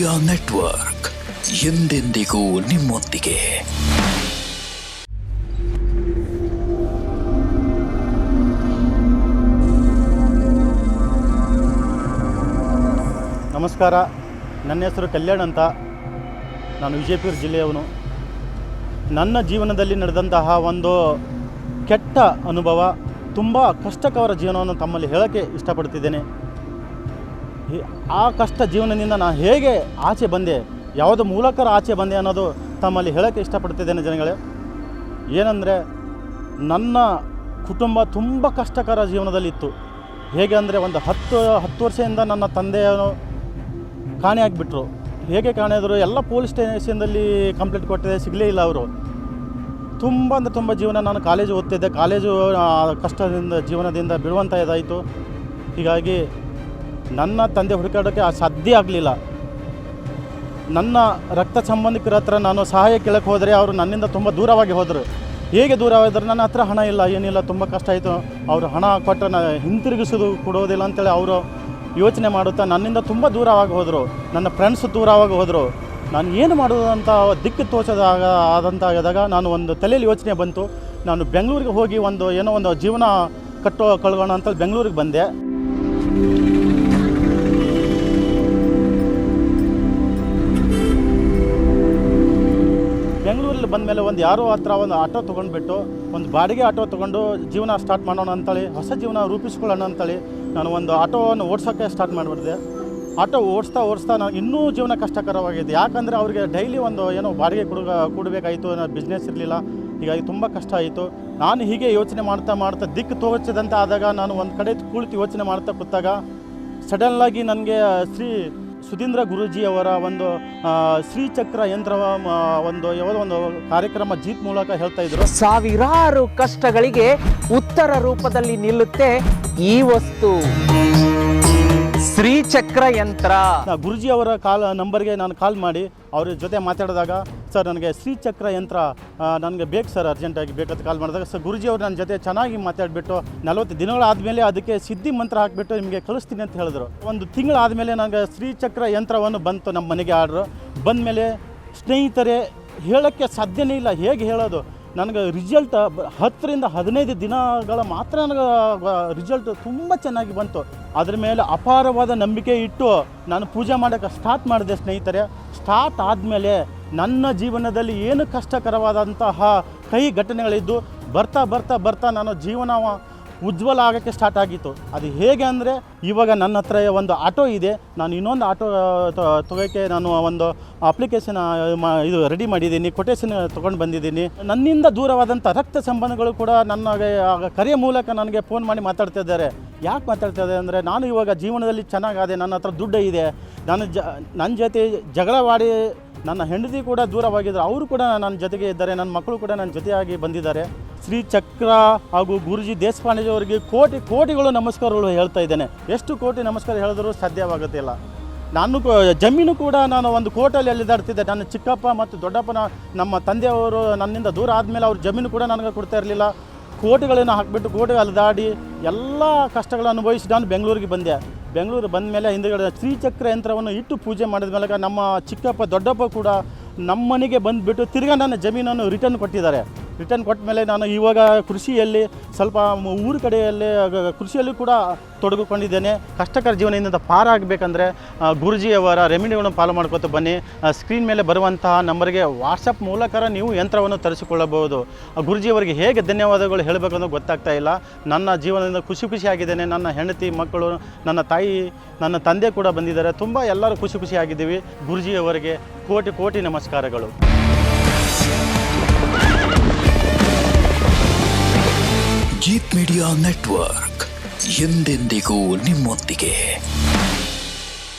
Media network ಎಂದೆಂದಿಗೂ ನಿಮ್ಮೊಂದಿಗೆ. ನಮಸ್ಕಾರ, ನನ್ನ ಹೆಸರು ಕಲ್ಯಾಣ್ ಅಂತ. ನಾನು ವಿಜಯಪುರ ಜಿಲ್ಲೆಯವನು. ನನ್ನ ಜೀವನದಲ್ಲಿ ನಡೆದಂತಹ ಒಂದು ಕೆಟ್ಟ ಅನುಭವ, ತುಂಬ ಕಷ್ಟಕರ ಜೀವನವನ್ನು ತಮ್ಮಲ್ಲಿ ಹೇಳೋಕ್ಕೆ ಇಷ್ಟಪಡ್ತಿದ್ದೇನೆ. ಆ ಕಷ್ಟ ಜೀವನದಿಂದ ನಾನು ಹೇಗೆ ಆಚೆ ಬಂದೆ, ಯಾವುದೋ ಮೂಲಕರ ಆಚೆ ಬಂದೆ ಅನ್ನೋದು ತಮ್ಮಲ್ಲಿ ಹೇಳೋಕ್ಕೆ ಇಷ್ಟಪಡ್ತಿದ್ದೇನೆ ಜನಗಳೇ. ಏನಂದರೆ, ನನ್ನ ಕುಟುಂಬ ತುಂಬ ಕಷ್ಟಕರ ಜೀವನದಲ್ಲಿತ್ತು. ಹೇಗೆ ಅಂದರೆ, ಒಂದು 10 ವರ್ಷದಿಂದ ನನ್ನ ತಂದೆಯನ್ನು ಕಾಣೆಯಾಗಿಬಿಟ್ರು. ಹೇಗೆ ಕಾಣೆಯಾದರು, ಎಲ್ಲ ಪೊಲೀಸ್ ಸ್ಟೇಷನ್ದಲ್ಲಿ ಕಂಪ್ಲೇಂಟ್ ಕೊಟ್ಟಿದೆ, ಸಿಗಲೇ ಇಲ್ಲ ಅವರು. ತುಂಬ ಅಂದರೆ ತುಂಬ ಜೀವನ. ನಾನು ಕಾಲೇಜು ಓದ್ತಿದ್ದೆ, ಕಾಲೇಜು ಕಷ್ಟದಿಂದ ಜೀವನದಿಂದ ಬಿಡುವಂಥ ಇದಾಯಿತು. ಹೀಗಾಗಿ ನನ್ನ ತಂದೆ ಹುಡುಕಾಡೋಕ್ಕೆ ಸಾಧ್ಯ ಆಗಲಿಲ್ಲ. ನನ್ನ ರಕ್ತ ಸಂಬಂಧಿಕರ ಹತ್ರ ನಾನು ಸಹಾಯ ಕೇಳಕ್ಕೆ ಹೋದರೆ ಅವರು ನನ್ನಿಂದ ತುಂಬ ದೂರವಾಗಿ ಹೋದರು. ಹೇಗೆ ದೂರವಾದರೆ, ನನ್ನ ಹತ್ರ ಹಣ ಇಲ್ಲ, ಏನಿಲ್ಲ, ತುಂಬ ಕಷ್ಟ ಆಯಿತು. ಅವರು ಹಣ ಕೊಟ್ಟರೆ ಹಿಂತಿರುಗಿಸೋದು ಕೊಡೋದಿಲ್ಲ ಅಂತೇಳಿ ಅವರು ಯೋಚನೆ ಮಾಡುತ್ತಾ ನನ್ನಿಂದ ತುಂಬ ದೂರವಾಗಿ ಹೋದರು. ನನ್ನ ಫ್ರೆಂಡ್ಸ್ ದೂರವಾಗಿ ಹೋದರು. ನಾನು ಏನು ಮಾಡೋದು ಅಂತ ದಿಕ್ಕು ಆದಾಗ ನಾನು ಒಂದು ತಲೆಯಲ್ಲಿ ಯೋಚನೆ ಬಂತು. ನಾನು ಬೆಂಗಳೂರಿಗೆ ಹೋಗಿ ಒಂದು ಜೀವನ ಕಳ್ಕೊಳ್ಳೋಣ ಅಂತ ಬೆಂಗಳೂರಿಗೆ ಬಂದೆ. ಬೆಂಗಳೂರಲ್ಲಿ ಬಂದಮೇಲೆ ಯಾರೋ ಹತ್ರ ಒಂದು ಆಟೋ ತೊಗೊಂಡ್ಬಿಟ್ಟು, ಒಂದು ಬಾಡಿಗೆ ಆಟೋ ತೊಗೊಂಡು ಜೀವನ ಸ್ಟಾರ್ಟ್ ಮಾಡೋಣ ಅಂತೇಳಿ, ಹೊಸ ಜೀವನ ರೂಪಿಸ್ಕೊಳ್ಳೋಣ ಅಂತೇಳಿ ನಾನು ಒಂದು ಆಟೋವನ್ನು ಓಡಿಸೋಕ್ಕೆ ಸ್ಟಾರ್ಟ್ ಮಾಡಿಬಿಟ್ಟಿದೆ. ಆಟೋ ಓಡಿಸ್ತಾ ನಾನು ಇನ್ನೂ ಜೀವನ ಕಷ್ಟಕರವಾಗಿದೆ. ಯಾಕಂದರೆ ಅವರಿಗೆ ಡೈಲಿ ಬಾಡಿಗೆ ಕೊಡಬೇಕಾಯಿತು. ಬಿಸ್ನೆಸ್ ಇರಲಿಲ್ಲ, ಹೀಗಾಗಿ ತುಂಬ ಕಷ್ಟ ಆಯಿತು. ನಾನು ಹೀಗೆ ಯೋಚನೆ ಮಾಡ್ತಾ ದಿಕ್ಕು ತೋಚದಂತೆ ಆದಾಗ, ನಾನು ಒಂದು ಕಡೆ ಕುಳಿತು ಯೋಚನೆ ಮಾಡ್ತಾ ಕೂತಾಗ ಸಡನ್ನಾಗಿ ನನಗೆ ಶ್ರೀ ಸುಧೀಂದ್ರ ಗುರೂಜಿಯವರ ಒಂದು ಶ್ರೀಚಕ್ರ ಯಂತ್ರ ಯಾವುದೋ ಒಂದು ಕಾರ್ಯಕ್ರಮ ಜೀಪ್ ಮೂಲಕ ಹೇಳ್ತಾ ಇದ್ರು. ಸಾವಿರಾರು ಕಷ್ಟಗಳಿಗೆ ಉತ್ತರ ರೂಪದಲ್ಲಿ ನಿಲ್ಲುತ್ತೆ ಈ ವಸ್ತು, ಶ್ರೀಚಕ್ರ ಯಂತ್ರ. ಗುರುಜಿ ಅವರ ನಂಬರ್ಗೆ ನಾನು ಕಾಲ್ ಮಾಡಿ ಅವ್ರ ಜೊತೆ ಮಾತಾಡಿದಾಗ, ಸರ್ ನನಗೆ ಶ್ರೀಚಕ್ರ ಯಂತ್ರ ನನಗೆ ಬೇಕು ಸರ್, ಅರ್ಜೆಂಟಾಗಿ ಬೇಕಂತ ಕಾಲ್ ಮಾಡಿದಾಗ, ಸರ್ ಗುರುಜಿ ಅವರು ನನ್ನ ಜೊತೆ ಚೆನ್ನಾಗಿ ಮಾತಾಡಿಬಿಟ್ಟು 40 ದಿನಗಳಾದಮೇಲೆ ಅದಕ್ಕೆ ಸಿದ್ಧಿ ಮಂತ್ರ ಹಾಕಿಬಿಟ್ಟು ನಿಮಗೆ ಕಳಿಸ್ತೀನಿ ಅಂತ ಹೇಳಿದ್ರು. ಒಂದು ತಿಂಗಳಾದಮೇಲೆ ನನಗೆ ಶ್ರೀಚಕ್ರ ಯಂತ್ರವನ್ನು ಬಂತು ನಮ್ಮ ಮನೆಗೆ ಆರ್ಡ್ರು. ಬಂದಮೇಲೆ ಸ್ನೇಹಿತರೆ ಹೇಳೋಕ್ಕೆ ಸಾಧ್ಯನೇ ಇಲ್ಲ. ಹೇಗೆ ಹೇಳೋದು, ನನಗೆ ರಿಸಲ್ಟ್ 10 ರಿಂದ 15 ದಿನಗಳ ಮಾತ್ರ ನನಗೆ ರಿಸಲ್ಟ್ ತುಂಬ ಚೆನ್ನಾಗಿ ಬಂತು. ಅದ್ರ ಮೇಲೆ ಅಪಾರವಾದ ನಂಬಿಕೆ ಇಟ್ಟು ನಾನು ಪೂಜೆ ಮಾಡೋಕ್ಕೆ ಸ್ಟಾರ್ಟ್ ಮಾಡಿದೆ ಸ್ನೇಹಿತರೆ. ಸ್ಟಾರ್ಟ್ ಆದಮೇಲೆ ನನ್ನ ಜೀವನದಲ್ಲಿ ಏನು ಕಷ್ಟಕರವಾದಂತಹ ಕೈ ಘಟನೆಗಳಿದ್ದು ಬರ್ತಾ ನಾನು ಜೀವನ ಉಜ್ವಲ ಆಗೋಕ್ಕೆ ಸ್ಟಾರ್ಟ್ ಆಗಿತ್ತು. ಅದು ಹೇಗೆ ಅಂದರೆ, ಇವಾಗ ನನ್ನ ಹತ್ರ ಒಂದು ಆಟೋ ಇದೆ. ನಾನು ಇನ್ನೊಂದು ಆಟೋ ತೊಗೋಕ್ಕೆ ನಾನು ಒಂದು ಅಪ್ಲಿಕೇಶನ್ ರೆಡಿ ಮಾಡಿದ್ದೀನಿ, ಕೊಟೇಶನ್ ತೊಗೊಂಡು ಬಂದಿದ್ದೀನಿ. ನನ್ನಿಂದ ದೂರವಾದಂಥ ರಕ್ತ ಸಂಬಂಧಗಳು ಕೂಡ ನನ್ನ ಕರೆಯ ಮೂಲಕ ನನಗೆ ಫೋನ್ ಮಾಡಿ ಮಾತಾಡ್ತಾ ಇದ್ದಾರೆ. ಯಾಕೆ ಮಾತಾಡ್ತಾ ಇದ್ದಾರೆ ಅಂದರೆ, ನಾನು ಇವಾಗ ಜೀವನದಲ್ಲಿ ಚೆನ್ನಾಗಾದೆ, ನನ್ನ ಹತ್ರ ದುಡ್ಡು ಇದೆ, ನನ್ನ ಜೊತೆ ಜಗಳವಾಡಿ ನನ್ನ ಹೆಂಡತಿ ಕೂಡ ದೂರವಾಗಿದ್ದರು, ಅವರು ಕೂಡ ನನ್ನ ಜೊತೆಗೆ ಇದ್ದಾರೆ, ನನ್ನ ಮಕ್ಕಳು ಕೂಡ ನನ್ನ ಜೊತೆಯಾಗಿ ಬಂದಿದ್ದಾರೆ. ಶ್ರೀ ಚಕ್ರ ಹಾಗೂ ಗುರುಜಿ ದೇಶಪಾಂಡೆಜಿಯವರಿಗೆ ಕೋಟಿಗಳು ನಮಸ್ಕಾರಗಳು ಹೇಳ್ತಾ ಇದ್ದೇನೆ. ಎಷ್ಟು ಕೋಟಿ ನಮಸ್ಕಾರ ಹೇಳಿದ್ರೂ ಸಾಧ್ಯವಾಗುತ್ತಿಲ್ಲ. ನಾನು ಜಮೀನು ಕೂಡ ನಾನು ಒಂದು ಕೋರ್ಟಲ್ಲಿ ಅಲ್ಲಿದಾಡ್ತಿದ್ದೆ. ನನ್ನ ಚಿಕ್ಕಪ್ಪ ಮತ್ತು ದೊಡ್ಡಪ್ಪನ ನಮ್ಮ ತಂದೆಯವರು ನನ್ನಿಂದ ದೂರ ಆದಮೇಲೆ ಅವ್ರ ಜಮೀನು ಕೂಡ ನನಗೆ ಕೊಡ್ತಾ ಇರಲಿಲ್ಲ. ಕೋಟಿಗಳನ್ನು ಹಾಕಿಬಿಟ್ಟು ಕೋಟೆ ಅಲ್ಲಿದಾಡಿ ಎಲ್ಲ ಕಷ್ಟಗಳನ್ನು ಅನುಭವಿಸಿ ನಾನು ಬೆಂಗಳೂರಿಗೆ ಬಂದೆ. ಬೆಂಗಳೂರು ಬಂದ ಮೇಲೆ ಹಿಂದುಗಡೆ ಶ್ರೀಚಕ್ರ ಯಂತ್ರವನ್ನು ಇಟ್ಟು ಪೂಜೆ ಮಾಡಿದ ಮೇಲೆ ನಮ್ಮ ಚಿಕ್ಕಪ್ಪ ದೊಡ್ಡಪ್ಪ ಕೂಡ ನಮ್ಮ ಮನೆಗೆ ಬಂದುಬಿಟ್ಟು ತಿರ್ಗಾ ನನ್ನ ಜಮೀನನ್ನು ರಿಟರ್ನ್ ಕೊಟ್ಟಿದ್ದಾರೆ. ರಿಟರ್ನ್ ಕೊಟ್ಟ ಮೇಲೆ ನಾನು ಇವಾಗ ಕೃಷಿಯಲ್ಲಿ ಸ್ವಲ್ಪ ಊರ ಕಡೆಯಲ್ಲಿ ಕೃಷಿಯಲ್ಲೂ ಕೂಡ ತೊಡಗಿಕೊಂಡಿದ್ದೇನೆ. ಕಷ್ಟಕರ ಜೀವನದಿಂದ ಪಾರಾಗಬೇಕಂದ್ರೆ ಗುರುಜಿಯವರ ರೆಮಿಡಿಗಳನ್ನು ಫಾಲೋ ಮಾಡ್ಕೊತ ಬನ್ನಿ. ಸ್ಕ್ರೀನ್ ಮೇಲೆ ಬರುವಂತಹ ನಂಬರ್ಗೆ ವಾಟ್ಸಪ್ ಮೂಲಕ ನೀವು ಯಂತ್ರವನ್ನು ತರಿಸಿಕೊಳ್ಳಬಹುದು. ಗುರುಜಿಯವರಿಗೆ ಹೇಗೆ ಧನ್ಯವಾದಗಳು ಹೇಳಬೇಕಂತ ಗೊತ್ತಾಗ್ತಾ ಇಲ್ಲ. ನನ್ನ ಜೀವನದಿಂದ ಖುಷಿಯಾಗಿದ್ದೇನೆ. ನನ್ನ ಹೆಂಡತಿ, ಮಕ್ಕಳು, ನನ್ನ ತಾಯಿ, ನನ್ನ ತಂದೆ ಕೂಡ ಬಂದಿದ್ದಾರೆ. ತುಂಬ ಎಲ್ಲರೂ ಖುಷಿಯಾಗಿದ್ದೀವಿ. ಗುರುಜಿಯವರಿಗೆ ಕೋಟಿ ನಮಸ್ಕಾರಗಳು. ಜೀಪ್ ಮೀಡಿಯಾ ನೆಟ್ವರ್ಕ್ ಎಂದೆಂದಿಗೂ ನಿಮ್ಮೊಂದಿಗೆ.